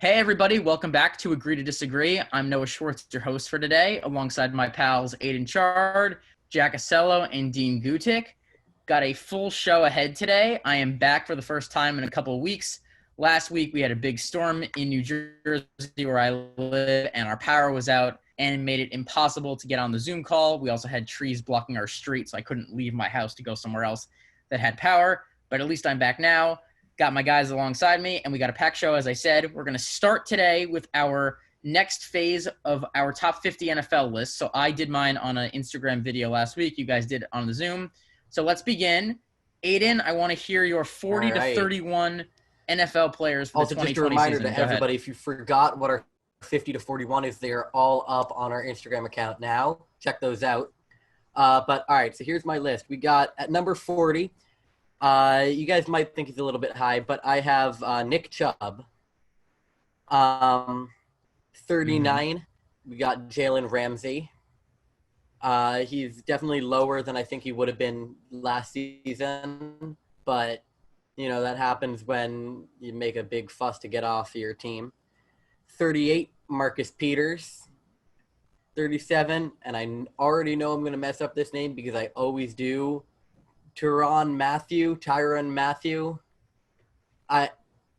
Hey everybody, welcome back to Agree to Disagree. I'm Noah Schwartz, your host for today, alongside my pals Aiden Chard, Jack Acello, and Dean Gutic. Got a full show ahead today. I am back for the first time in a couple of weeks. Last week we had a big storm in New Jersey where I live, and our power was out and made it impossible to get on the Zoom call. We also had trees blocking our street, so I couldn't leave my house to go somewhere else that had power. But at least I'm back now. Got my guys alongside me, and we got a packed show, as I said. We're going to start today with our next phase of our top 50 NFL list. So I did mine on an Instagram video last week. You guys did it on the Zoom. So let's begin. Aiden, I want to hear your 40 to 31 NFL players for the 2020 season. Also, just a reminder to everybody, ahead. if you forgot what our 50 to 41 is, they are all up on our Instagram account now. Check those out. But all right, so here's my list. We got at number 40. You guys might think it's a little bit high, but I have Nick Chubb. 39, we got Jalen Ramsey. He's definitely lower than I think he would have been last season, but, you know, that happens when you make a big fuss to get off your team. 38, Marcus Peters. 37, and I already know I'm going to mess up this name because I always do. Tyrann Mathieu.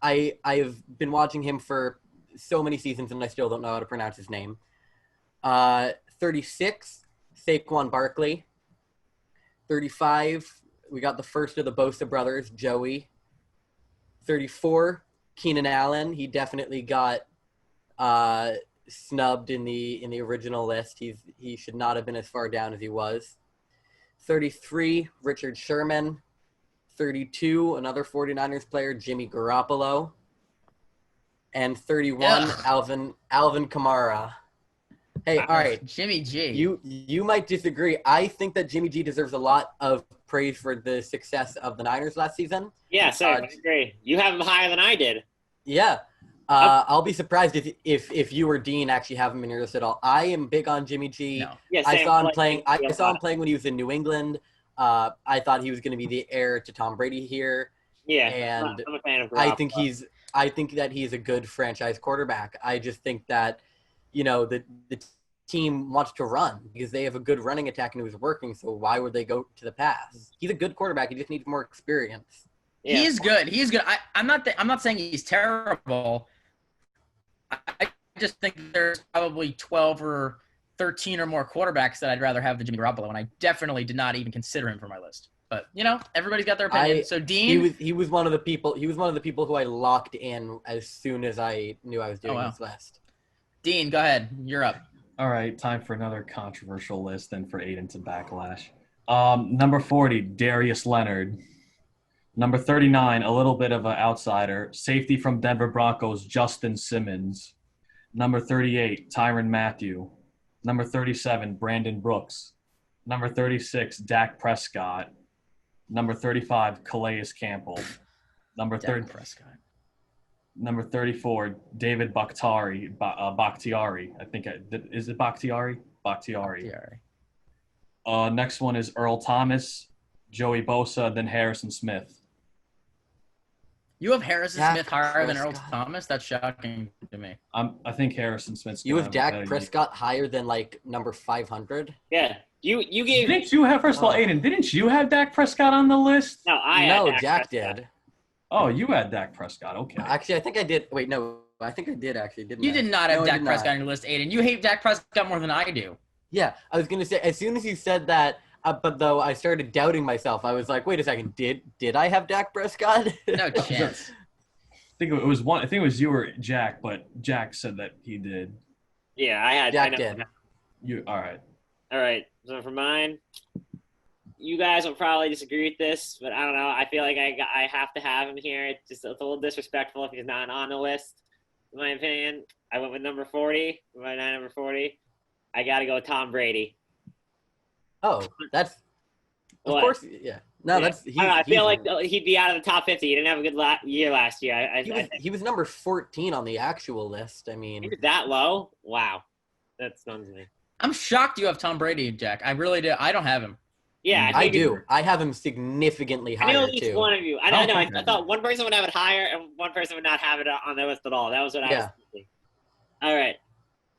I've been watching him for so many seasons, and I still don't know how to pronounce his name. 36, Saquon Barkley. 35, we got the first of the Bosa brothers, Joey. 34, Keenan Allen. He definitely got snubbed in the original list. He should not have been as far down as he was. 33, Richard Sherman. 32, another 49ers player, Jimmy Garoppolo. And 31, Alvin Kamara. Hey, all right. Jimmy G. You might disagree. I think that Jimmy G deserves a lot of praise for the success of the Niners last season. Yeah, same. I agree. You have him higher than I did. Yeah. I'll be surprised if you or Dean actually have him in your list at all. I am big on Jimmy G. No. Yeah, I saw him playing. I saw him playing when he was in New England. I thought he was going to be the heir to Tom Brady here. Yeah, and I'm a fan of Garoppolo. I think that he's a good franchise quarterback. I just think that, you know, the team wants to run because they have a good running attack and it was working. So why would they go to the pass? He's a good quarterback. He just needs more experience. Yeah. He is good. He is good. I'm not saying he's terrible. I just think there's probably 12 or 13 or more quarterbacks that I'd rather have than Jimmy Garoppolo, and I definitely did not even consider him for my list. But, you know, everybody's got their opinion. So Dean, he was one of the people who I locked in as soon as I knew I was doing this list. Dean, go ahead. You're up. All right, time for another controversial list and for Aiden to backlash. Number 40, Darius Leonard. Number 39, a little bit of an outsider, safety from Denver Broncos, Justin Simmons. Number 38, Tyrann Mathieu. Number 37, Brandon Brooks. Number 36, Dak Prescott. Number 35, Calais Campbell. Number 34, David Bakhtiari. I think is it Bakhtiari? Bakhtiari. Next one is Earl Thomas, Joey Bosa, then Harrison Smith. You have Harrison Smith higher than Earl Thomas? That's shocking to me. I think Harrison Smith's. You have Dak Prescott higher than like number 500? Yeah. You gave. Didn't you have, first of all, Aiden, didn't you have Dak Prescott on the list? No, Jack did. Oh, you had Dak Prescott. Okay. Actually, I think I did. Wait, no. I think I did actually, didn't you? I? You did not have Dak Prescott on your list, Aiden. You hate Dak Prescott more than I do. Yeah, I was going to say, as soon as you said that, but though I started doubting myself, I was like, wait a second, did I have Dak Prescott? No chance. I think it was you or Jack, but Jack said that he did. Yeah, I had. Jack did. You all right? All right. So for mine, you guys will probably disagree with this, but I don't know. I feel like I have to have him here. It's a little disrespectful if he's not on the list, in my opinion. I went with number 40. Number 40. I got to go with Tom Brady. Oh, that's of course, yeah. No, yeah. that's. I feel like he'd be out of the top 50. He didn't have a good year last year. He was number 14 on the actual list. I mean, he was that low? Wow, that stuns me. I'm shocked you have Tom Brady, Jack. I really do. I don't have him. Yeah, I figured- do. I have him significantly I knew higher at least too. one of you. I know. Okay. I thought one person would have it higher and one person would not have it on their list at all. That was what I was Yeah. thinking. All right.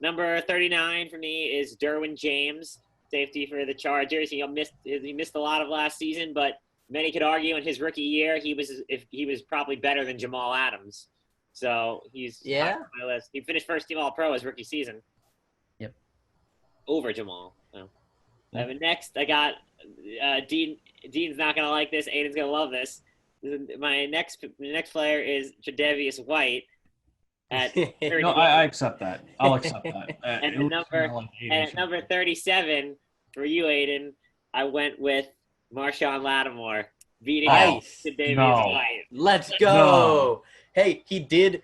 Number 39 for me is Derwin James, safety for the Chargers. He missed a lot of last season, but many could argue in his rookie year he was probably better than Jamal Adams. So he's high on my list. He finished first team All-Pro his rookie season. Yep. Over Jamal. So. Next, I got Dean. Dean's not gonna like this. Aiden's gonna love this. My next player is Tre'Davious White. At 30. No, I accept that. I'll accept that. And at number 37 for you, Aiden, I went with Marshawn Lattimore, beating out Tre'Davious White. Let's go. Hey, he did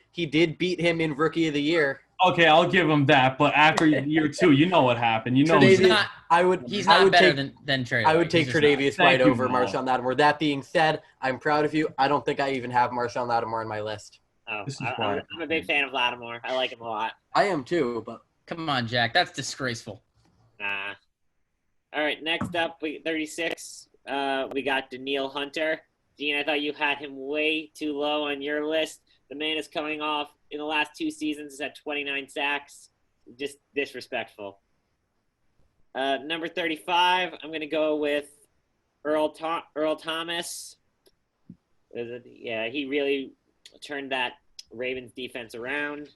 beat him in Rookie of the Year. Okay, I'll give him that. But after year 2, you know what happened. You know he's not better than Trey. I would take Tre'Davious White over Maul. Marshawn Lattimore. That being said, I'm proud of you. I don't think I even have Marshawn Lattimore on my list. Oh, I'm a big fan of Lattimore. I like him a lot. I am too, but Come on, Jack. That's disgraceful. Nah. All right, next up, 36. We got Daniil Hunter. Dean, I thought you had him way too low on your list. The man is coming off in the last 2 seasons. He's had 29 sacks. Just disrespectful. Number 35, I'm going to go with Earl Thomas. Yeah, he really turned that Ravens defense around.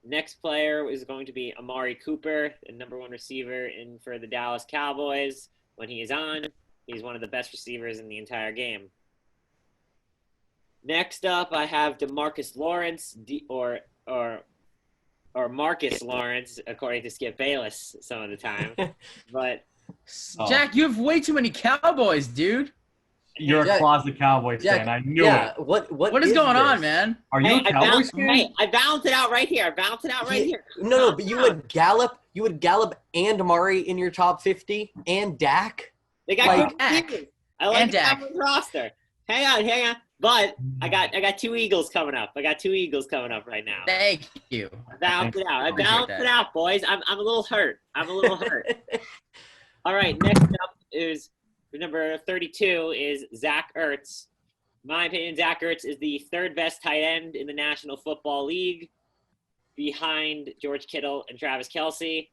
Next player is going to be Amari Cooper, the number 1 receiver for the Dallas Cowboys. When he is on, he's one of the best receivers in the entire game. Next up, I have DeMarcus Lawrence, or Marcus Lawrence, according to Skip Bayless some of the time. But Jack, you have way too many Cowboys, dude. You're a closet Cowboys fan. I knew it. What is going on, man? Are you a Cowboys fan? I balanced it out right here. No, but you would Gallup and Amari in your top 50 and Dak. They got good Dak. receivers. I like the Dak. Cowboys roster. Hang on. But I got 2 Eagles coming up. I got 2 Eagles coming up right now. Thank you. I balanced it out, boys. I'm a little hurt. All right, next up is number 32 is Zach Ertz. In my opinion, Zach Ertz is the 3rd best tight end in the National Football League, behind George Kittle and Travis Kelce.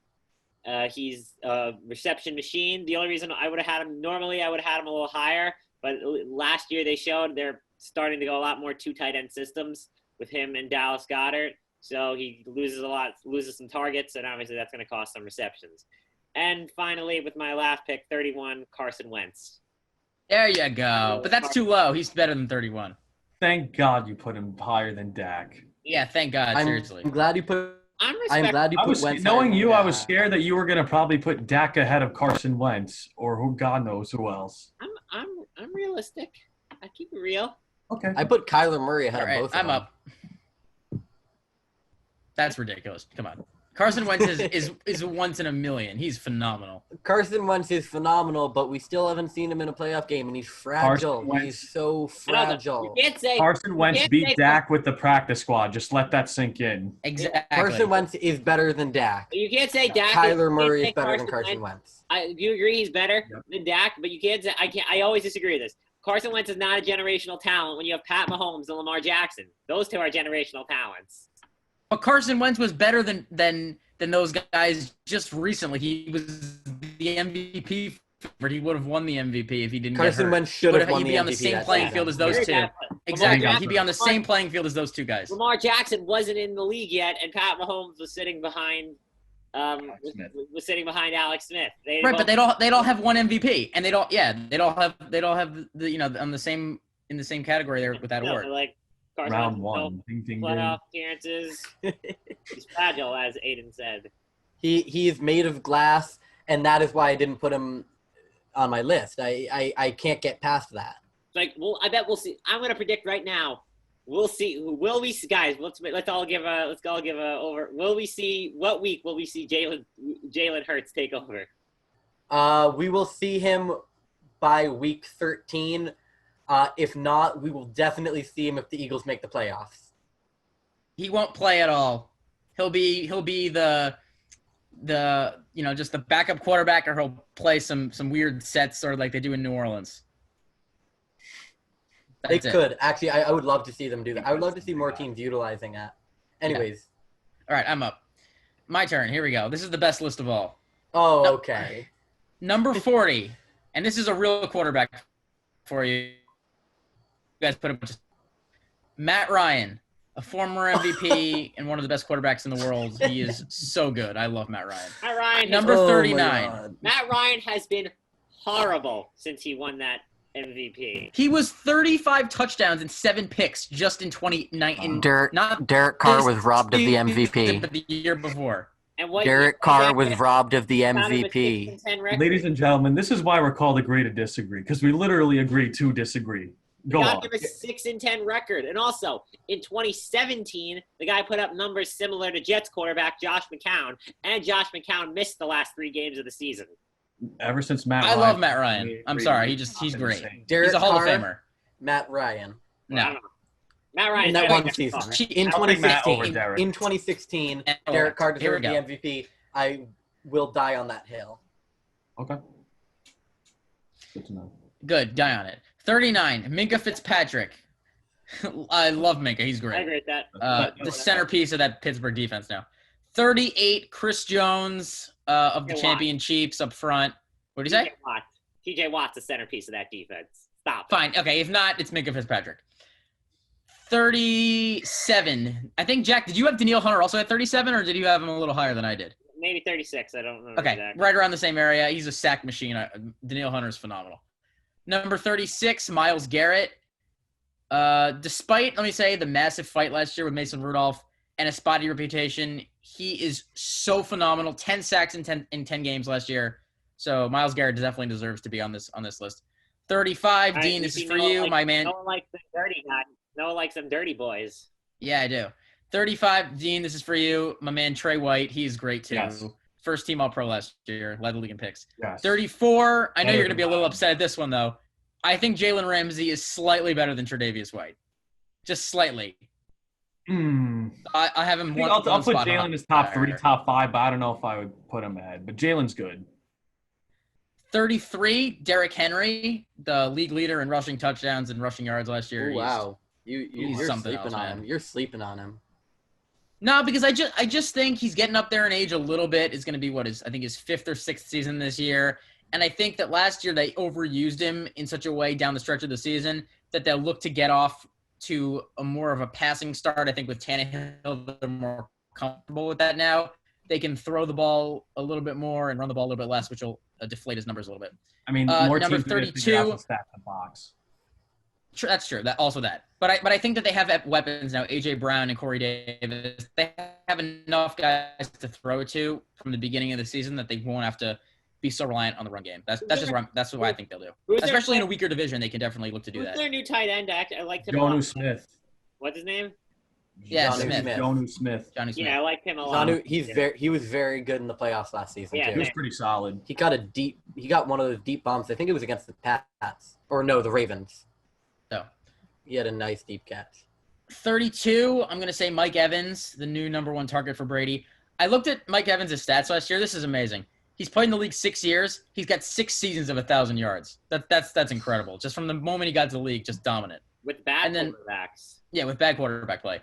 He's a reception machine. The only reason I would have had him, normally I would have had him a little higher, but last year they showed they're starting to go a lot more 2 tight end systems with him and Dallas Goedert. So he loses some targets, and obviously that's going to cost some receptions. And finally, with my last pick, 31, Carson Wentz. There you go. But that's too low. He's better than 31. Thank God you put him higher than Dak. Yeah, thank God. Seriously. I'm glad you put. I'm glad you put Wentz. Knowing you, I was scared that you were gonna probably put Dak ahead of Carson Wentz, or who God knows who else. I'm realistic. I keep it real. Okay. I put Kyler Murray ahead All right, of both of I'm them. up. That's ridiculous. Come on. Carson Wentz is once in a million. He's phenomenal. Carson Wentz is phenomenal, but we still haven't seen him in a playoff game, and he's fragile. He's so fragile. You can't say Carson Wentz beat Dak with the practice squad. Just let that sink in. Exactly. Carson Wentz is better than Dak. You can't say Dak. Kyler Murray is better than Carson Wentz. Do you agree he's better than Dak? But you can't say I always disagree with this. Carson Wentz is not a generational talent when you have Pat Mahomes and Lamar Jackson. Those 2 are generational talents. But Carson Wentz was better than those guys just recently. He was the MVP. But he would have won the MVP if he didn't get hurt. Carson Wentz should have won the MVP. He'd be on the same playing field as those 2. Exactly. He'd be on the same playing field as those 2 guys. Lamar Jackson wasn't in the league yet, and Pat Mahomes was sitting behind Alex Smith. But they'd all have one MVP, and they'd all have the on the same in the same category there with that award. Like Round 1. Ding, ding, playoff appearances. He's fragile, as Aiden said. He is made of glass, and that is why I didn't put him on my list. I can't get past that. I bet we'll see. I'm going to predict right now. We'll see. Will we, guys? Let's all give a over. Will we see? What week will we see Jalen Hurts take over? We will see him by week 13. If not, we will definitely see him if the Eagles make the playoffs. He won't play at all. He'll be just the backup quarterback, or he'll play some weird sets or like they do in New Orleans. They That's it. could. Actually, I would love to see them do that. I would love to see more teams utilizing that. Anyways. All right, I'm up. My turn. Here we go. This is the best list of all. Oh, No. okay. Number 40, and this is a real quarterback for you. You guys put a bunch of Matt Ryan, a former MVP and one of the best quarterbacks in the world. He is so good. I love Matt Ryan. Matt Ryan. Number 39. Matt Ryan has been horrible since he won that MVP. He was 35 touchdowns and 7 picks just in 2019. Derek Carr was robbed of the MVP. But the year before. And what Derek Carr was robbed of the Kind of a MVP. 6-10 record. Ladies and gentlemen, this is why we're called Agree to Disagree, because we literally agree to disagree. Go got on. him a 6-10 record. And also, in 2017, the guy put up numbers similar to Jets quarterback Josh McCown, and Josh McCown missed the last 3 games of the season. Ever since Matt I Ryan. love Matt Ryan. I'm sorry. He's great. Derek He's a Hall Carr, of Famer. Matt Ryan. I No. don't know. Matt Ryan In that one season. In I'll take Matt over 2016, Derek. in 2016, Derek Carr Here we deserved the go. MVP. I will die on that hill. Okay. Good to know. Good. Die on it. 39, Minka Fitzpatrick. I love Minka. He's I great. agree with that. The centerpiece of that Pittsburgh defense now. 38, Chris Jones of the TJ Watt. champion Chiefs up front. What did you say? TJ Watt's the centerpiece of that defense. Stop. Fine. Okay. If not, it's Minka Fitzpatrick. 37. I think, Jack, did you have Daniil Hunter also at 37, or did you have him a little higher than I did? Maybe 36. I don't remember Okay. exactly. Right around the same area. He's a sack machine. Daniil Hunter is phenomenal. Number 36, Myles Garrett. Despite, let me say, the massive fight last year with Mason Rudolph and a spotty reputation, he is so phenomenal. 10 sacks in 10 games last year. So Myles Garrett definitely deserves to be on this list. 35, All right, Dean, this is see, for no one you, likes- my man. No one likes them dirty guys. No one likes them dirty boys. Yeah, I do. 35, Dean, this is for you, my man Trey White. He's great too. Yes. First team All-Pro last year, led the league in picks. Yes. 34, I know Better you're going to be a than little mine. upset at this one, though. I think Jalen Ramsey is slightly better than Tre'Davious White. Just slightly. I have him one I'll put spot Jalen higher. in his top 3, top 5, but I don't know if I would put him ahead. But Jalen's good. 33, Derrick Henry, the league leader in rushing touchdowns and rushing yards last year. Ooh, wow. he's You're something sleeping else, on man. him. You're sleeping on him. No, because I just think he's getting up there in age a little bit. It's going to be I think his 5th or 6th season this year. And I think that last year they overused him in such a way down the stretch of the season that they'll look to get off to a more of a passing start. I think with Tannehill, they're more comfortable with that now. They can throw the ball a little bit more and run the ball a little bit less, which will deflate his numbers a little bit. I mean, number more teams are gonna figure out 32. to stack the box. That's true. But I think that they have weapons now. AJ Brown and Corey Davis. They have enough guys to throw to from the beginning of the season that they won't have to be so reliant on the run game. That's what I think they'll do. Who's their Especially in a tight- weaker division, they can definitely look to do Who's that. their new tight end act? I liked him a lot. Jonu Smith. What's his name? Yeah, Johnny Smith. Jonu Smith. Johnny Smith. Yeah, I liked him a lot. He was very good in the playoffs last season Yeah, too. He was pretty solid. He got one of those deep bombs. I think it was against the Pats. Or no, the Ravens. So, He had a nice deep catch. 32, I'm going to say Mike Evans, the new number 1 target for Brady. I looked at Mike Evans' stats last year. This is amazing. He's played in the league 6 years. He's got 6 seasons of 1,000 yards. That's incredible. Just from the moment he got to the league, just dominant. With bad And then- quarterbacks. Yeah, with bad quarterback play.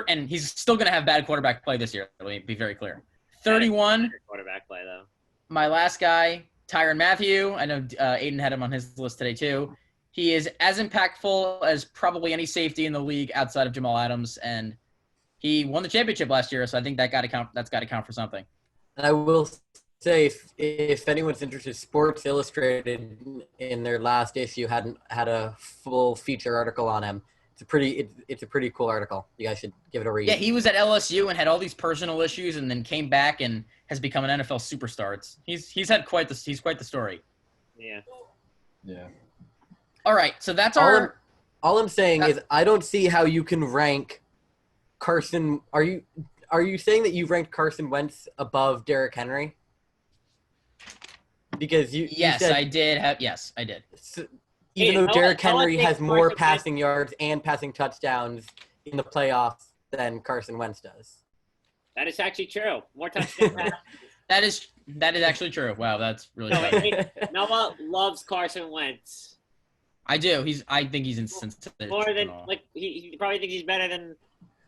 And he's still going to have bad quarterback play this year. Let me be very clear. 31, Quarterback play, though. my last guy, Tyrann Mathieu. I know Aiden had him on his list today too. He is as impactful as probably any safety in the league outside of Jamal Adams, and he won the championship last year, so I think that's got to count for something. And I will say, if anyone's interested, Sports Illustrated in their last issue had a full feature article on him. It's a pretty cool article. You guys should give it a read. Yeah, he was at LSU and had all these personal issues, and then came back and has become an NFL superstar. He's had quite the story. Yeah. Yeah. All right, so that's all I'm saying is I don't see how you can rank Carson. Are you saying that you ranked Carson Wentz above Derrick Henry? Because you said, I did. Yes, I did. Even Hey, though Derrick no one Henry thinks has more Carson Wentz- passing yards and passing touchdowns in the playoffs than Carson Wentz does. That is actually true. More touchdowns. That is actually true. Wow, that's really No, funny. Noah loves Carson Wentz I do. I think he's insensitive. more than he probably thinks he's better than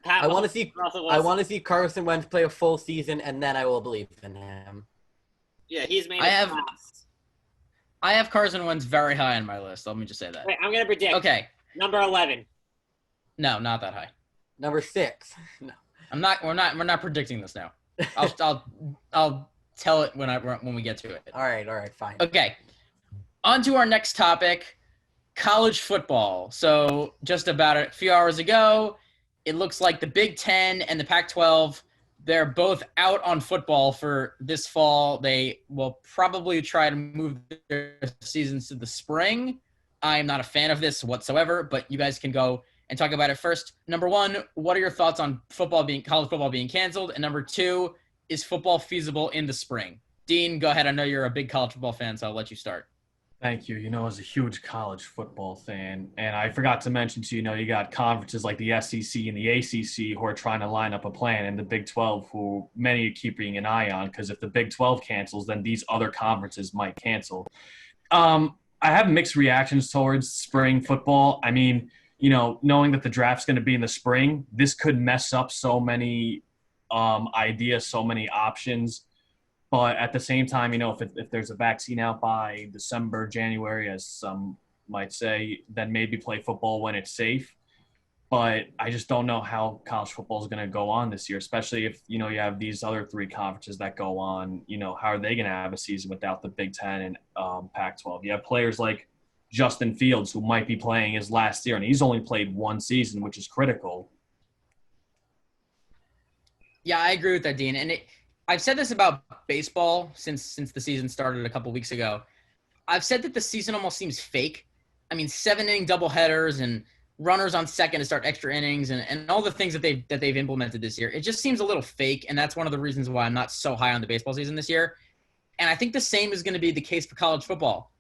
Pat. I want to Mahomes, see Russell I Wilson. want to see Carson Wentz play a full season, and then I will believe in him. Yeah, he's made. I have Carson Wentz very high on my list. Let me just say that. Wait, I'm gonna predict. Okay. Number 11. No, not that high. Number 6. No. We're not predicting this now. I'll tell it when we get to it. All right, fine. Okay. On to our next topic, college football. So just about a few hours ago, it looks like the Big Ten and the Pac-12, they're both out on football for this fall. They will probably try to move their seasons to the spring. I am not a fan of this whatsoever, but you guys can go and talk about it first. Number one, what are your thoughts on college football being canceled? And number two, is football feasible in the spring? Dean, go ahead. I know you're a big college football fan, so I'll let you start. Thank you. As a huge college football fan, and I forgot to mention to you got conferences like the SEC and the ACC who are trying to line up a plan, and the Big 12 who many are keeping an eye on, because if the Big 12 cancels, then these other conferences might cancel. I have mixed reactions towards spring football. I mean, knowing that the draft's going to be in the spring, this could mess up so many ideas, so many options. But at the same time, if there's a vaccine out by December, January, as some might say, then maybe play football when it's safe. But I just don't know how college football is going to go on this year, especially if, you have these other three conferences that go on. How are they going to have a season without the Big Ten and Pac-12? You have players like Justin Fields, who might be playing his last year, and he's only played one season, which is critical. Yeah, I agree with that, Dean. And I've said this about baseball since the season started a couple weeks ago. I've said that the season almost seems fake. I mean, 7-inning doubleheaders and runners on second to start extra innings and all the things that they've implemented this year. It just seems a little fake, and that's one of the reasons why I'm not so high on the baseball season this year. And I think the same is going to be the case for college football.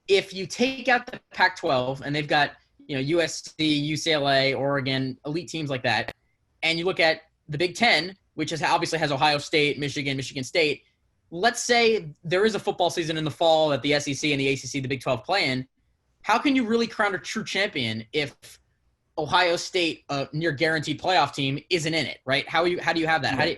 If you take out the Pac-12, and they've got USC, UCLA, Oregon, elite teams like that, and you look at the Big Ten, which obviously has Ohio State, Michigan State. Let's say there is a football season in the fall that the SEC and the ACC, the Big 12 play in. How can you really crown a true champion if Ohio State, a near guaranteed playoff team, isn't in it, right? How do you have that? How do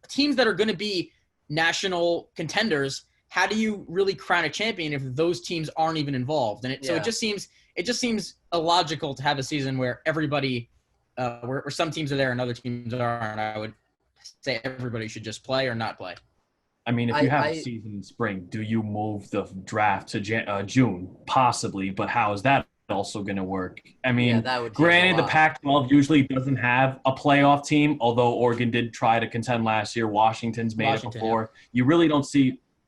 teams that are going to be national contenders, how do you really crown a champion if those teams aren't even involved? So it just seems illogical to have a season where everybody where some teams are there and other teams aren't. I would say everybody should just play or not play. I mean, if you have a season in spring, do you move the draft to June? Possibly, but how is that also going to work? I mean, granted, the Pac-12 usually doesn't have a playoff team, although Oregon did try to contend last year. Washington's made it before. Yeah.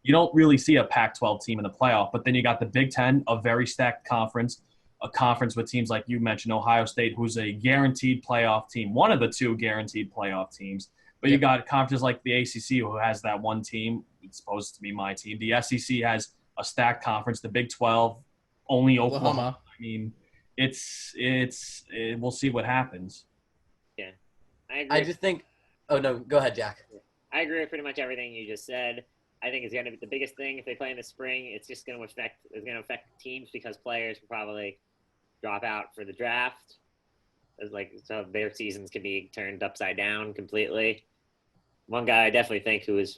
You don't really see a Pac-12 team in the playoff, but then you got the Big Ten, a very stacked conference, a conference with teams like you mentioned, Ohio State, who's a guaranteed playoff team, one of the two guaranteed playoff teams. But you got conferences like the ACC, who has that one team. It's supposed to be my team. The SEC has a stacked conference. The Big 12, only Oklahoma. I mean, we'll see what happens. Yeah, I agree. I just think – oh, no, go ahead, Jack. I agree with pretty much everything you just said. I think it's going to be the biggest thing if they play in the spring. It's just going to affect teams because players will probably drop out for the draft. So their seasons can be turned upside down completely. One guy I definitely think who has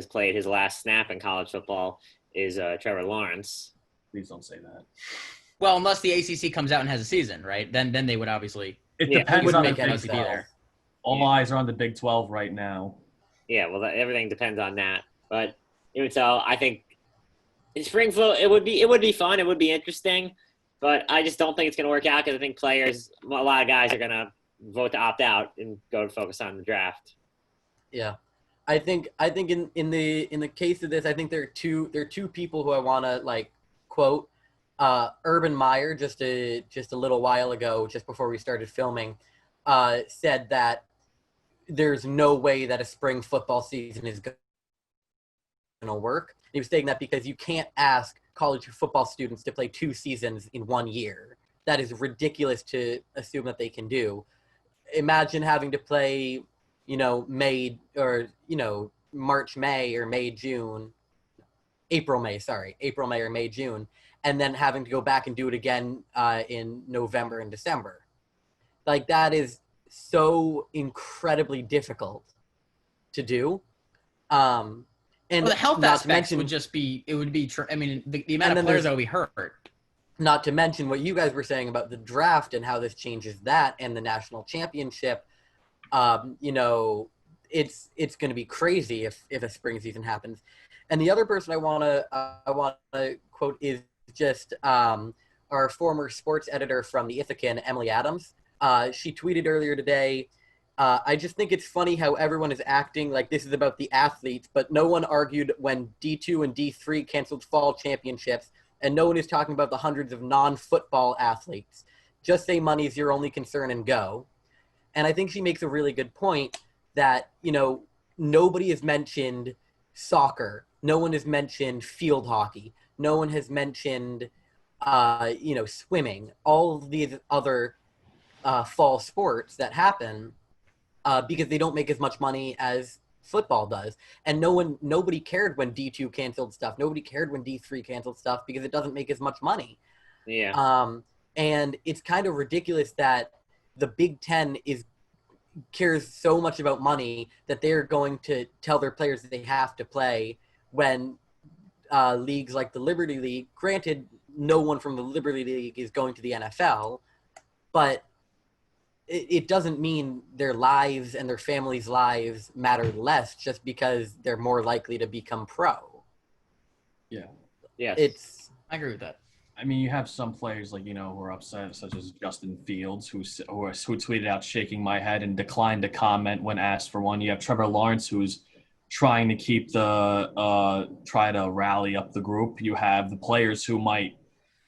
played his last snap in college football is Trevor Lawrence. Please don't say that. Well, unless the ACC comes out and has a season, right? Then they would obviously. It depends on the Big 12. there. All eyes are on the Big 12 right now. Yeah, well, everything depends on that. But even so, I think in spring football it would be fun. It would be interesting. But I just don't think it's going to work out because I think a lot of guys are going to vote to opt out and go to focus on the draft. Yeah, I think in the case of this, I think there are two people who I want to quote. Urban Meyer just a little while ago, just before we started filming, said that there's no way that a spring football season is going to work. He was saying that because you can't ask college football students to play 2 seasons in 1 year. That is ridiculous to assume that they can do. Imagine having to play, March, May, or May, June, April, May or May, June, and then having to go back and do it again in November and December. Like, that is so incredibly difficult to do. And well, the health not to aspects mention, would just be, it would be, I mean, the amount of players that would be hurt. not to mention what you guys were saying about the draft and how this changes that and the national championship. You know, it's going to be crazy if a spring season happens. And the other person I want to quote is just our former sports editor from the Ithacan, Emily Adams. She tweeted earlier today, I just think it's funny how everyone is acting like this is about the athletes, but no one argued when D2 and D3 canceled fall championships, and no one is talking about the hundreds of non-football athletes. Just say money is your only concern and go. And I think she makes a really good point that, you know, nobody has mentioned soccer. No one has mentioned field hockey. No one has mentioned, you know, swimming. All of these other fall sports that happen because they don't make as much money as football does. And nobody cared when D2 canceled stuff. Nobody cared when D3 canceled stuff because it doesn't make as much money. Yeah. And it's kind of ridiculous that the Big Ten cares so much about money that they're going to tell their players that they have to play when leagues like the Liberty League, granted, no one from the Liberty League is going to the NFL, but it doesn't mean their lives and their families' lives matter less just because they're more likely to become pro. Yeah. Yes. I agree with that. I mean, you have some players like, you know, who are upset, such as Justin Fields, who tweeted out shaking my head and declined to comment when asked for one. You have Trevor Lawrence, who's trying to keep try to rally up the group. You have the players who might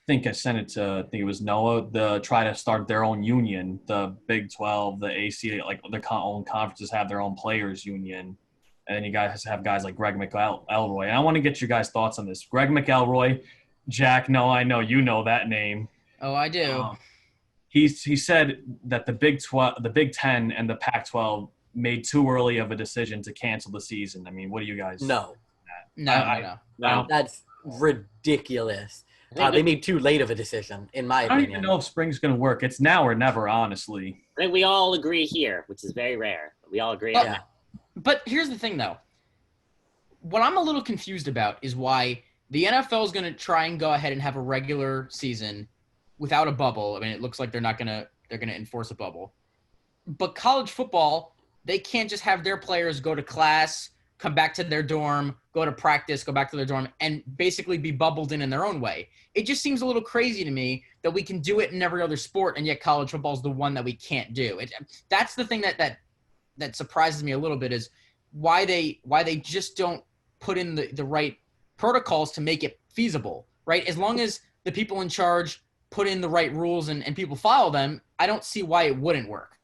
think I sent it to, I think it was Noah, try to start their own union. The Big 12, the ACA, like their own conferences have their own players union. And then you guys have guys like Greg McElroy. And I want to get your guys' thoughts on this. Greg McElroy, Jack, no, I know you know that name. Oh, I do. He said that the Big 10 and the Pac-12 made too early of a decision to cancel the season. I mean, what do you guys? No. No. That's ridiculous. They made too late of a decision, in my opinion. I don't even know if spring's going to work. It's now or never, honestly. I think we all agree here, which is very rare. We all agree. Yeah. But here's the thing, though. What I'm a little confused about is why the NFL is going to try and go ahead and have a regular season without a bubble. I mean, it looks like they're going to enforce a bubble. But college football, they can't just have their players go to class, come back to their dorm, go to practice, go back to their dorm, and basically be bubbled in their own way. It just seems a little crazy to me that we can do it in every other sport, and yet college football is the one that we can't do. That's the thing that surprises me a little bit, is why they just don't put in the right protocols to make it feasible, right? As long as the people in charge put in the right rules and people follow them, I don't see why it wouldn't work.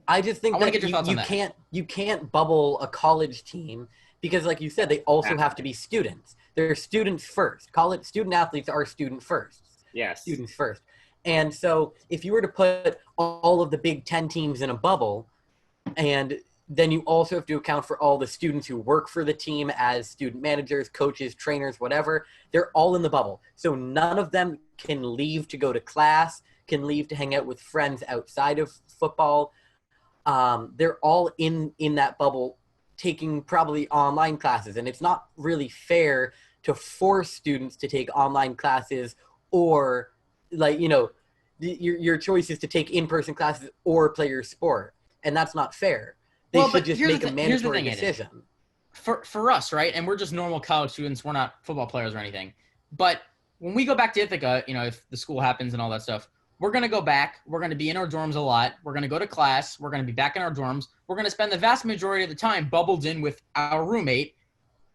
I just think that you can't bubble a college team because, like you said, they also have to be students. They're students first. College student athletes are student first. Yes. Students first. And so if you were to put all of the Big Ten teams in a bubble, and then you also have to account for all the students who work for the team as student managers, coaches, trainers, whatever, they're all in the bubble. So none of them can leave to go to class, can leave to hang out with friends outside of football. They're all in that bubble taking probably online classes. And it's not really fair to force students to take online classes or, like, you know, your choice is to take in-person classes or play your sport. And that's not fair. They should just make a mandatory decision. For us, right? And we're just normal college students. We're not football players or anything. But when we go back to Ithaca, you know, if the school happens and all that stuff, we're going to go back. We're going to be in our dorms a lot. We're going to go to class. We're going to be back in our dorms. We're going to spend the vast majority of the time bubbled in with our roommate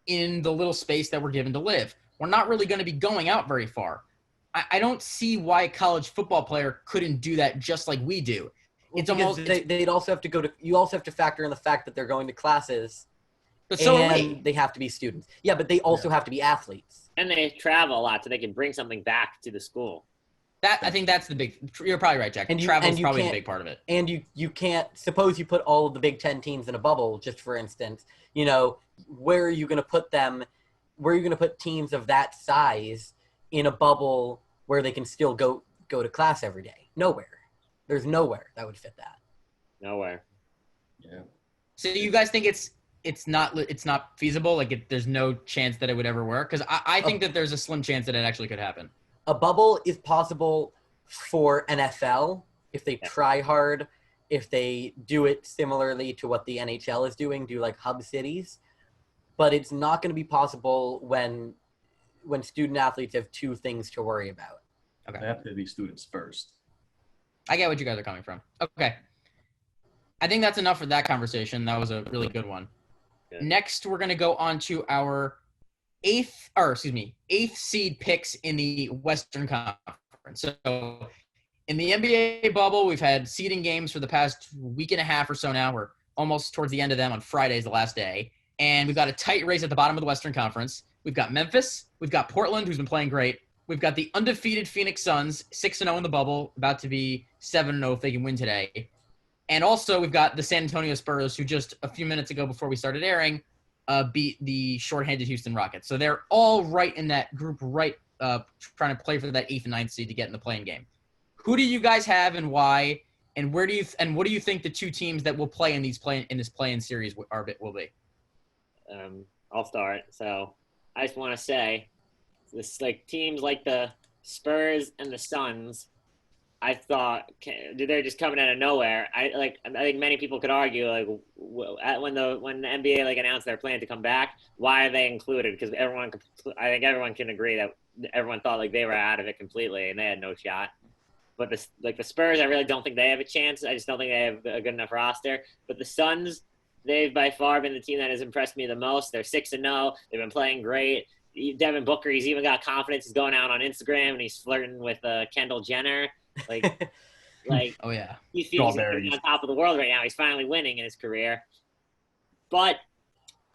in the little space that we're given to live. We're not really going to be going out very far. I don't see why a college football player couldn't do that just like we do. It's almost they'd also have to go to. You also have to factor in the fact that they're going to classes, but so and they have to be students. Yeah, but they also have to be athletes. And they travel a lot, so they can bring something back to the school. I think that's the big. You're probably right, Jack. And Travel's you probably the can't- big part of it. And you can't suppose you put all of the Big Ten teams in a bubble, just for instance. You know, where are you going to put them? Where are you going to put teams of that size in a bubble where they can still go to class every day? Nowhere. There's nowhere that would fit that. Nowhere. Yeah. So you guys think it's not feasible? Like there's no chance that it would ever work? Because I think that there's a slim chance that it actually could happen. A bubble is possible for NFL if they try hard, if they do it similarly to what the NHL is doing, do like hub cities. But it's not going to be possible when student athletes have two things to worry about. Okay. They have to be students first. I get what you guys are coming from. Okay. I think that's enough for that conversation. That was a really good one. Good. Next, we're going to go on to our eighth seed picks in the Western Conference. So in the NBA bubble, we've had seeding games for the past week and a half or so now. We're almost towards the end of them. On Friday is the last day. And we've got a tight race at the bottom of the Western Conference. We've got Memphis. We've got Portland, who's been playing great. We've got the undefeated Phoenix Suns, 6-0 in the bubble, about to be 7-0 if they can win today. And also we've got the San Antonio Spurs, who just a few minutes ago before we started airing, beat the shorthanded Houston Rockets. So they're all right in that group, trying to play for that 8th and 9th seed to get in the play-in game. Who do you guys have and why? And what do you think the two teams that will play in this play-in series will be? I'll start. So I just want to say, this like teams like the Spurs and the Suns, I thought they're just coming out of nowhere. I think many people could argue like when the NBA like announced their plan to come back, why are they included? Because I think everyone can agree that everyone thought like they were out of it completely and they had no shot. But the Spurs, I really don't think they have a chance. I just don't think they have a good enough roster. But the Suns, they've by far been the team that has impressed me the most. They're 6-0. They've been playing great. Devin Booker, he's even got confidence. He's going out on Instagram and he's flirting with Kendall Jenner. Like, oh yeah, he feels like he's on top of the world right now. He's finally winning in his career. But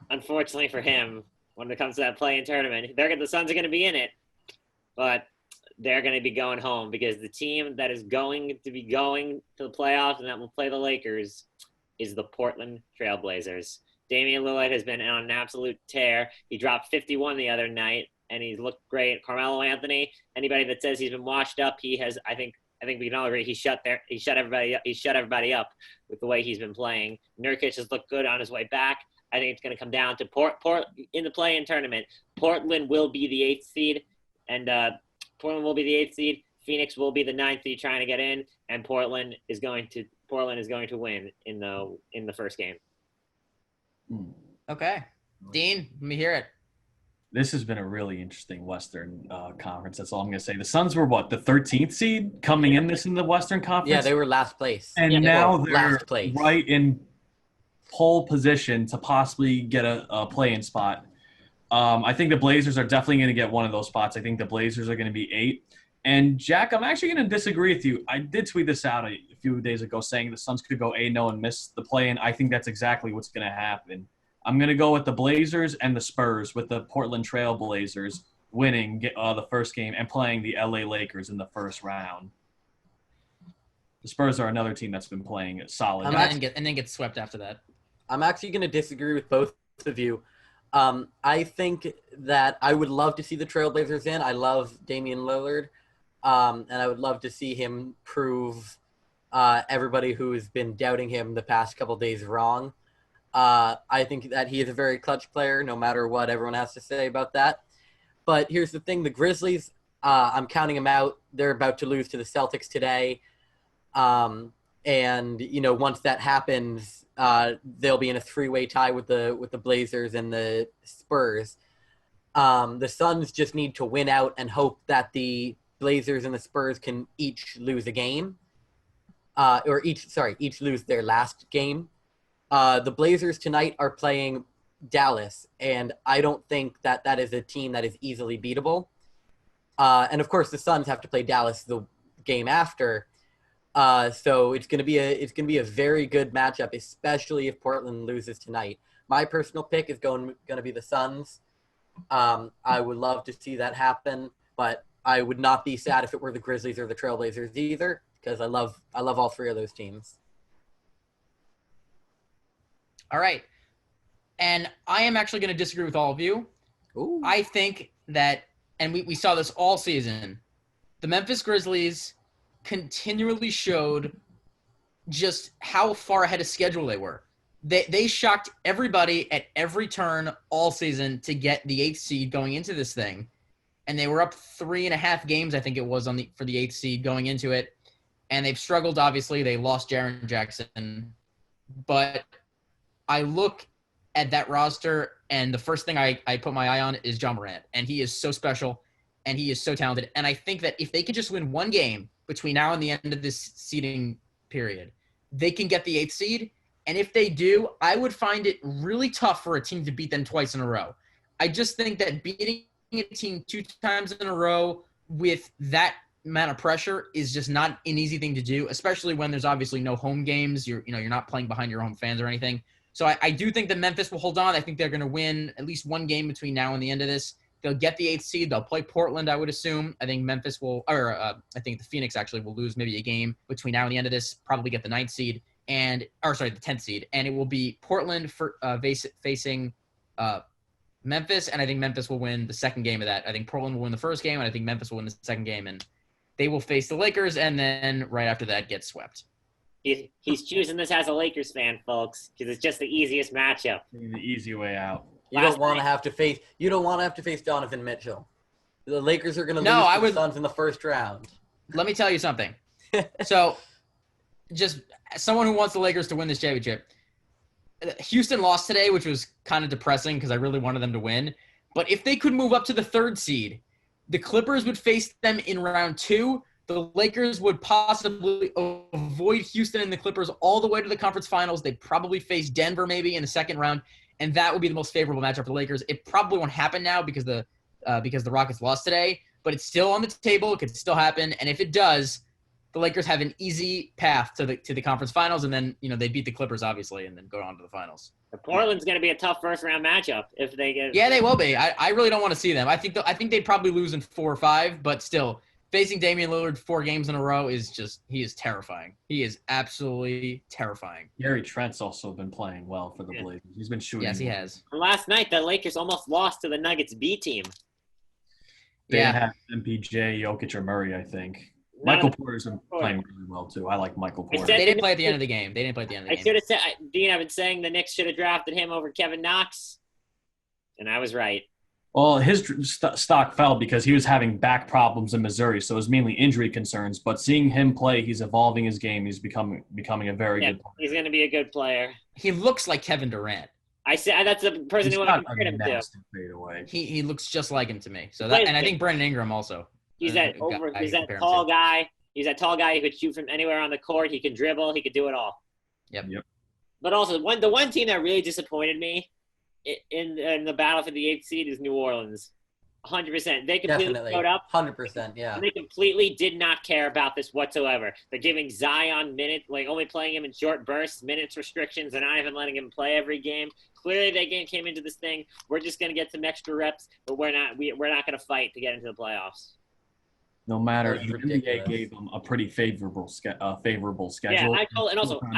unfortunately for him, when it comes to that play-in tournament, the Suns are going to be in it, but they're going to be going home because the team that is going to be going to the playoffs and that will play the Lakers is the Portland Trail Blazers. Damian Lillard has been on an absolute tear. He dropped 51 the other night, and he's looked great. Carmelo Anthony, anybody that says he's been washed up, he has. I think we can all agree he shut everybody up with the way he's been playing. Nurkic has looked good on his way back. I think it's going to come down to in the play-in tournament. Portland will be the 8th seed, and Portland will be the 8th seed. Phoenix will be the 9th seed trying to get in, and Portland is going to win in the first game. Okay. Dean, let me hear it. This has been a really interesting Western Conference. That's all I'm going to say. The Suns were the 13th seed coming in the Western Conference? Yeah, they were last place. And now they're right in pole position to possibly get a play-in spot. I think the Blazers are definitely going to get one of those spots. I think the Blazers are going to be 8. And, Jack, I'm actually going to disagree with you. I did tweet this out a few days ago saying the Suns could go 8-0 and miss the play-in. I think that's exactly what's going to happen. I'm going to go with the Blazers and the Spurs, with the Portland Trail Blazers winning the first game and playing the LA Lakers in the first round. The Spurs are another team that's been playing solid. And then get swept after that. I'm actually going to disagree with both of you. I think that I would love to see the Trailblazers in. I love Damian Lillard, and I would love to see him prove everybody who's been doubting him the past couple days wrong. I think that he is a very clutch player, no matter what everyone has to say about that. But here's the thing. The Grizzlies, I'm counting them out. They're about to lose to the Celtics today. And, once that happens, they'll be in a 3-way tie with the Blazers and the Spurs. The Suns just need to win out and hope that the Blazers and the Spurs can each lose a game. Each lose their last game. The Blazers tonight are playing Dallas, and I don't think that is a team that is easily beatable. And of course, the Suns have to play Dallas the game after. So it's gonna be a very good matchup, especially if Portland loses tonight. My personal pick is gonna be the Suns. I would love to see that happen, but I would not be sad if it were the Grizzlies or the Trailblazers either, because I love all three of those teams. All right. And I am actually going to disagree with all of you. Ooh. I think that, and we saw this all season, the Memphis Grizzlies continually showed just how far ahead of schedule they were. They shocked everybody at every turn all season to get the 8th seed going into this thing. And they were up 3.5 games, I think it was, for the 8th seed going into it. And they've struggled, obviously. They lost Jaren Jackson. But I look at that roster, and the first thing I put my eye on is John Morant. And he is so special, and he is so talented. And I think that if they could just win one game between now and the end of this seeding period, they can get the 8th seed. And if they do, I would find it really tough for a team to beat them twice in a row. I just think that beating a team 2 times in a row with that amount of pressure is just not an easy thing to do, especially when there's obviously no home games. You're not playing behind your home fans or anything. So I do think that Memphis will hold on. I think they're going to win at least one game between now and the end of this. They'll get the 8th seed. They'll play Portland, I would assume. I think Memphis will, I think the Phoenix actually will lose maybe a game between now and the end of this, probably get the 9th seed, the 10th seed. And it will be Portland for facing Memphis, and I think Memphis will win the second game of that. I think Portland will win the first game, and I think Memphis will win the second game, and they will face the Lakers, and then right after that get swept. He's choosing this as a Lakers fan, folks, because it's just the easiest matchup. The easy way out. You don't want to have to face Donovan Mitchell. The Lakers are going to lose to the Suns in the first round. Let me tell you something. So, just someone who wants the Lakers to win this championship. Houston lost today, which was kind of depressing because I really wanted them to win. But if they could move up to the 3rd seed, the Clippers would face them in round 2. The Lakers would possibly avoid Houston and the Clippers all the way to the conference finals. They'd probably face Denver maybe in the second round, and that would be the most favorable matchup for the Lakers. It probably won't happen now because the Rockets lost today, but it's still on the table. It could still happen, and if it does, the Lakers have an easy path to the conference finals, and then they beat the Clippers obviously, and then go on to the finals. Portland's going to be a tough first round matchup if they get. Yeah, they will be. I really don't want to see them. I think they'd probably lose in 4 or 5, but still. Facing Damian Lillard 4 games in a row he is terrifying. He is absolutely terrifying. Gary Trent's also been playing well for the Blazers. He's been shooting. Yes, he has. Last night, the Lakers almost lost to the Nuggets B team. They didn't have MPJ, Jokic, or Murray, I think. Michael Porter's been playing really well, too. I like Michael Porter. They didn't play at the end of the game. I should have said, Dean, I've been saying the Knicks should have drafted him over Kevin Knox, and I was right. Well, his stock fell because he was having back problems in Missouri, so it was mainly injury concerns. But seeing him play, he's evolving his game. He's becoming a very good player. He's going to be a good player. He looks like Kevin Durant. I said that's the person who I compared him to. He looks just like him to me. So that, and I think Brandon Ingram also. He's that tall guy. He's that tall guy who could shoot from anywhere on the court. He can dribble. He could do it all. Yep. But also, the one team that really disappointed me in the battle for the 8th seed is New Orleans. 100%. They completely showed up. 100%, yeah. They completely did not care about this whatsoever. They're giving Zion minutes, only playing him in short bursts, minutes restrictions. They're not even letting him play every game. Clearly, they came into this thing. We're just going to get some extra reps, but we're not going to fight to get into the playoffs. No matter, the NBA gave them a pretty favorable schedule. Yeah, I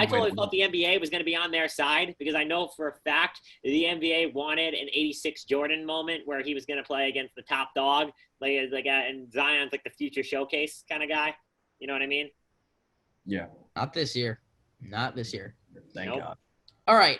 totally thought the NBA was going to be on their side because I know for a fact the NBA wanted an '86 Jordan moment where he was going to play against the top dog, and Zion's like the future showcase kind of guy. You know what I mean? Yeah. Not this year. Thank God. All right,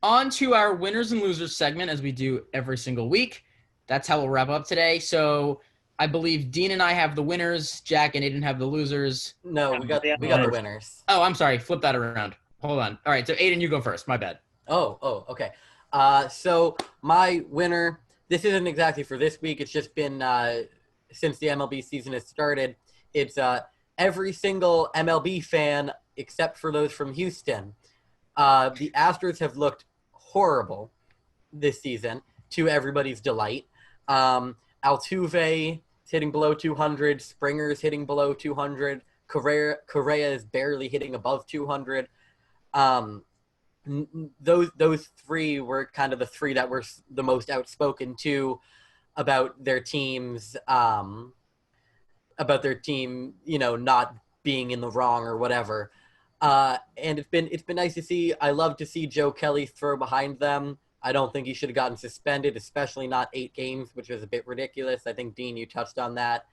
on to our winners and losers segment as we do every single week. That's how we'll wrap up today. So. I believe Dean and I have the winners. Jack and Aiden have the losers. No, we got the winners. Oh, I'm sorry. Flip that around. Hold on. All right, so Aiden, you go first. My bad. Oh, okay. So my winner, this isn't exactly for this week. It's just been since the MLB season has started. It's every single MLB fan except for those from Houston. The Astros have looked horrible this season, to everybody's delight. Altuve hitting below 200. Springer's hitting below 200. Correa is barely hitting above 200. Those 3 were kind of the 3 that were the most outspoken too about their teams. about their team, not being in the wrong or whatever. And it's been nice to see. I love to see Joe Kelly throw behind them. I don't think he should have gotten suspended, especially not 8 games, which was a bit ridiculous. I think, Dean, you touched on that.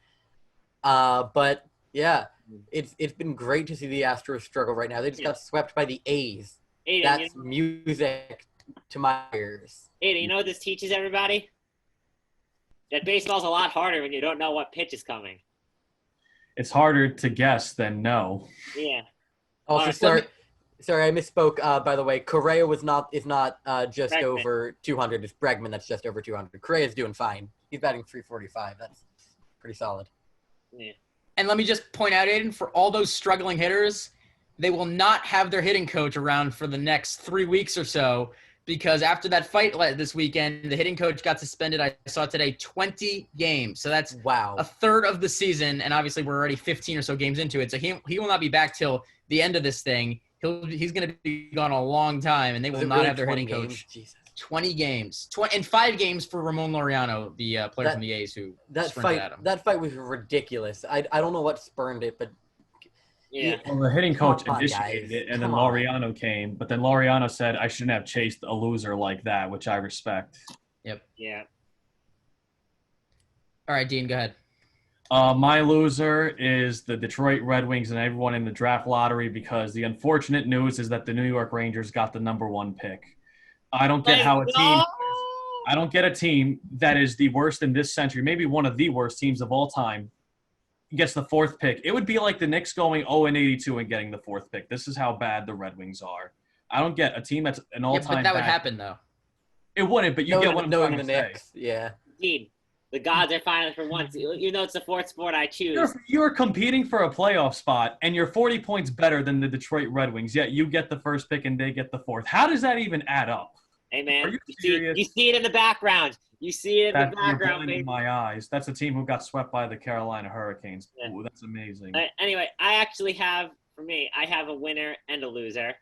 But yeah, it's been great to see the Astros struggle right now. They just got swept by the A's. Aiden, That's music to my ears. Aiden, you know what this teaches everybody? That baseball's a lot harder when you don't know what pitch is coming. It's harder to guess than know. Yeah. Also, Right, sorry, I misspoke. By the way, Correa is not just Bregman. over 200. It's Bregman that's just over 200. Correa's doing fine. He's batting 345. That's pretty solid. Yeah. And let me just point out, Aiden, for all those struggling hitters, they will not have their hitting coach around for the next 3 weeks or so, because after that fight this weekend, the hitting coach got suspended, I saw today, 20 games. So that's Wow. a third of the season, and obviously we're already 15 or so games into it. So he will not be back till the end of this thing. He's going to be gone a long time, and they will not have their hitting coach. Jesus. 20 games. And 5 games for Ramon Laureano, the player from the A's who sprinted at him. That fight was ridiculous. I don't know what spurned it, but Yeah. Well, the hitting coach Come on, initiated guys. it, and then Come on. Laureano came. But then Laureano said, I shouldn't have chased a loser like that, which I respect. Yeah. All right, Dean, go ahead. My loser is the Detroit Red Wings and everyone in the draft lottery, because the unfortunate news is that the New York Rangers got the #1 pick. I don't get how a team – I don't get a team that is the worst in this century, maybe one of the worst teams of all time, gets the 4th pick. It would be like the Knicks going 0-82 and getting the 4th pick. This is how bad the Red Wings are. I don't get a team that's an all-time Yeah, but that would bad- happen, though. It wouldn't, but you get what I'm knowing trying the to say. Knicks. Yeah. Dean, the gods are finally for once. You know it's the 4th sport I choose. You're competing for a playoff spot, and you're 40 points better than the Detroit Red Wings, yet you get the 1st pick and they get the 4th. How does that even add up? Hey, man. Are you You serious? see it in the background. You see it in That's the you're background, blinding baby. my eyes. That's a team who got swept by the Carolina Hurricanes. Yeah. Ooh, that's amazing. Anyway, I actually have, for me, I have a winner and a loser.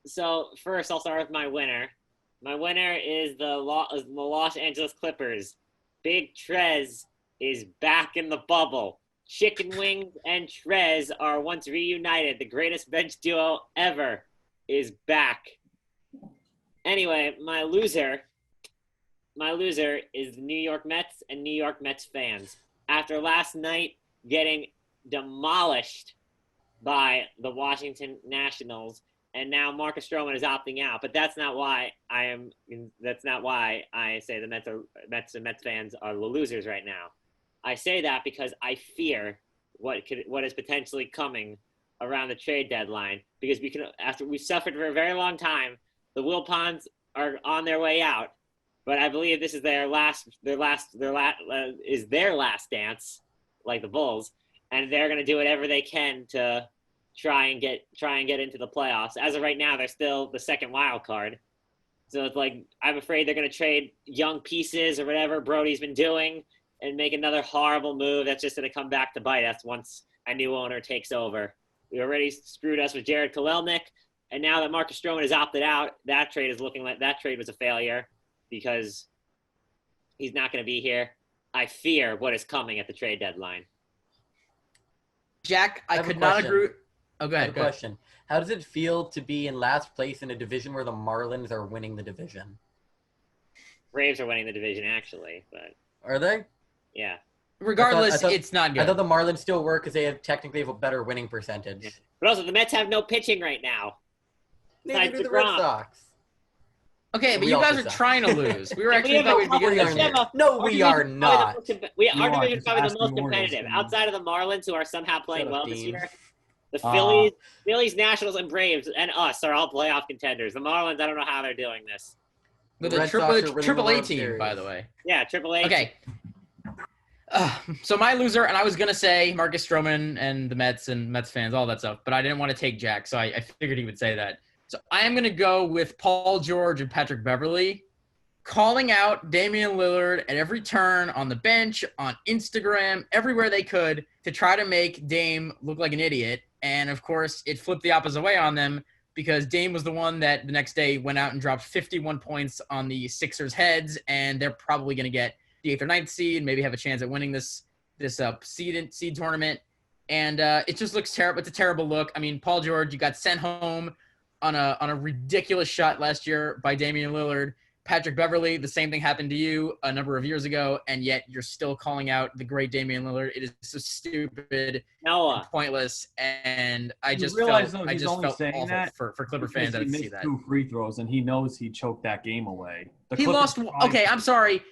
So first, I'll start with my winner. My winner is the Los Angeles Clippers. Big Trez is back in the bubble. Chicken Wings and Trez are once reunited. The greatest bench duo ever is back. Anyway, my loser is the New York Mets and New York Mets fans. After last night getting demolished by the Washington Nationals, and now Marcus Stroman is opting out. But that's not why I say the Mets and Mets fans are the losers right now. I say that because I fear what is potentially coming around the trade deadline, because after we've suffered for a very long time, the Wilpons are on their way out. But I believe this is their last dance, like the Bulls, and they're going to do whatever they can to try and get into the playoffs. As of right now, they're still the 2nd wild card. So it's like, I'm afraid they're going to trade young pieces or whatever Brody's been doing and make another horrible move that's just going to come back to bite us once a new owner takes over. We already screwed us with Jared Kalelnik, and now that Marcus Stroman has opted out, that trade was a failure because he's not going to be here. I fear what is coming at the trade deadline. Jack, I have a could not question. agree. Oh, go I have ahead. a Go ahead. question. How does it feel to be in last place in a division where the Marlins are winning the division? Braves are winning the division, actually, but Are they? yeah. Regardless, I thought- it's not I good. thought the Marlins still work because they technically have a better winning percentage. But also, the Mets have no pitching right now. Neither Besides do the Red DeGrom. Sox. Okay, but We you also guys are suck. trying to lose. We were We actually have thought a we'd be couple- good we this are year. not. No, Our we are division's probably not. Our You division is are, probably just the most ask the Orioles, competitive. man. Outside of the Marlins, who are somehow playing Shut well up, this Dean. year, the Uh, Phillies, Nationals, and Braves, and us are all playoff contenders. The Marlins, I don't know how they're doing this. With The a Red Sox are winning the triple A World team, by Series. the way. Yeah, Triple A. Okay. So my loser, and I was going to say Marcus Stroman and the Mets and Mets fans, all that stuff, but I didn't want to take Jack, so I figured he would say that. So I am going to go with Paul George and Patrick Beverly, calling out Damian Lillard at every turn on the bench, on Instagram, everywhere they could to try to make Dame look like an idiot. And, of course, it flipped the opposite way on them because Dame was the one that the next day went out and dropped 51 points on the Sixers' heads, and they're probably going to get the 8th or 9th seed, maybe have a chance at winning this seed tournament, and it just looks terrible. It's a terrible look. I mean, Paul George, you got sent home on a ridiculous shot last year by Damian Lillard. Patrick Beverley, the same thing happened to you a number of years ago, and yet you're still calling out the great Damian Lillard. It is so stupid, and pointless, and I just felt awful for Clipper fans that see that. 2 free throws, and he knows he choked that game away. He lost. Okay, I'm sorry.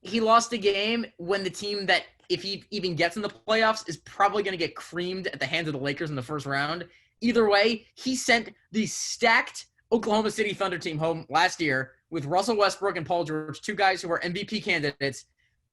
He lost a game when the team that, if he even gets in the playoffs, is probably going to get creamed at the hands of the Lakers in the first round. Either way, he sent the stacked Oklahoma City Thunder team home last year with Russell Westbrook and Paul George, 2 guys who were MVP candidates,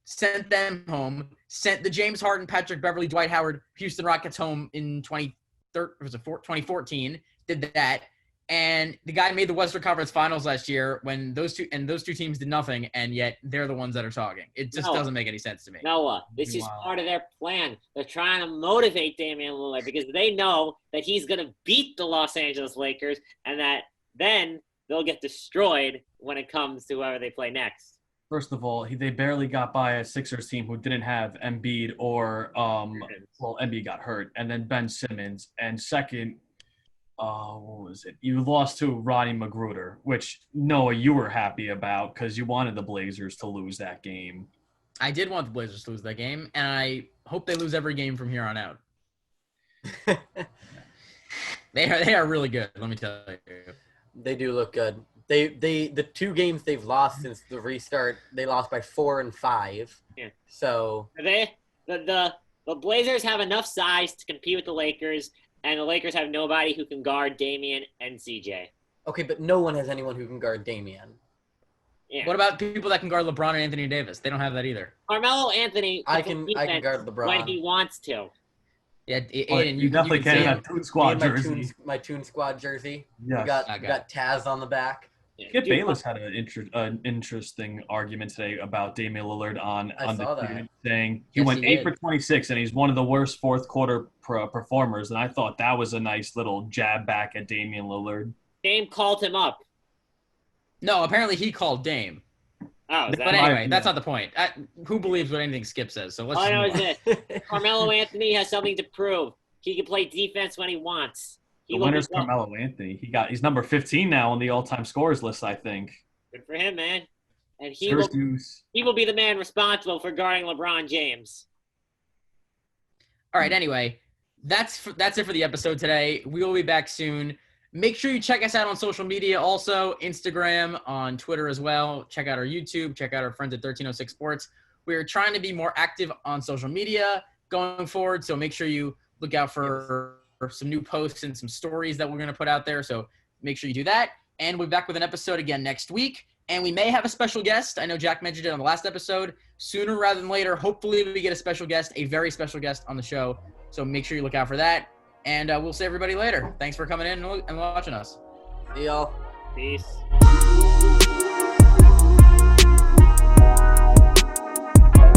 sent them home, sent the James Harden, Patrick Beverley, Dwight Howard, Houston Rockets home in 2014, did that. And the guy made the Western Conference Finals last year when those two teams did nothing, and yet they're the ones that are talking. It just doesn't make any sense to me. Noah, this is part of their plan. They're trying to motivate Damian Lillard because they know that he's going to beat the Los Angeles Lakers, and that then they'll get destroyed when it comes to whoever they play next. First of all, they barely got by a Sixers team who didn't have Embiid or Embiid got hurt, and then Ben Simmons. And second, what was it? You lost to Rodney Magruder, which Noah, you were happy about because you wanted the Blazers to lose that game. I did want the Blazers to lose that game, and I hope they lose every game from here on out. They are really good. Let me tell you. They do look good. The 2 games they've lost since the restart, they lost by 4 and 5. Yeah. So the Blazers have enough size to compete with the Lakers, and the Lakers have nobody who can guard Damian and CJ. Okay, but no one has anyone who can guard Damian. Yeah. What about people that can guard LeBron and Anthony Davis? They don't have that either. Carmelo Anthony I can guard LeBron when he wants to. Yeah, Aiden, you definitely can have Toon Squad jersey. My Toon Squad jersey. Yes. We got Taz on the back. Skip Bayless had an interesting argument today about Damian Lillard on the saying he went 8 for 26 and he's one of the worst fourth quarter performers, and I thought that was a nice little jab back at Damian Lillard. Dame called him up. No, apparently he called Dame. Oh, but anyway, that's not the point. Who believes what anything Skip says? So let's. All I know is this: Carmelo Anthony has something to prove. He can play defense when he wants. The winner's Carmelo Anthony. He's number 15 now on the all-time scorers list, I think. Good for him, man. And he will be the man responsible for guarding LeBron James. All right. Anyway, that's it for the episode today. We will be back soon. Make sure you check us out on social media, also Instagram, on Twitter as well. Check out our YouTube. Check out our friends at 1306 Sports. We are trying to be more active on social media going forward, so make sure you look out for some new posts and some stories that we're going to put out there. So make sure you do that. And we'll be back with an episode again next week. And we may have a special guest. I know Jack mentioned it on the last episode. Sooner rather than later, hopefully we get a special guest, a very special guest on the show. So make sure you look out for that. And we'll see everybody later. Thanks for coming in and watching us. See y'all. Peace.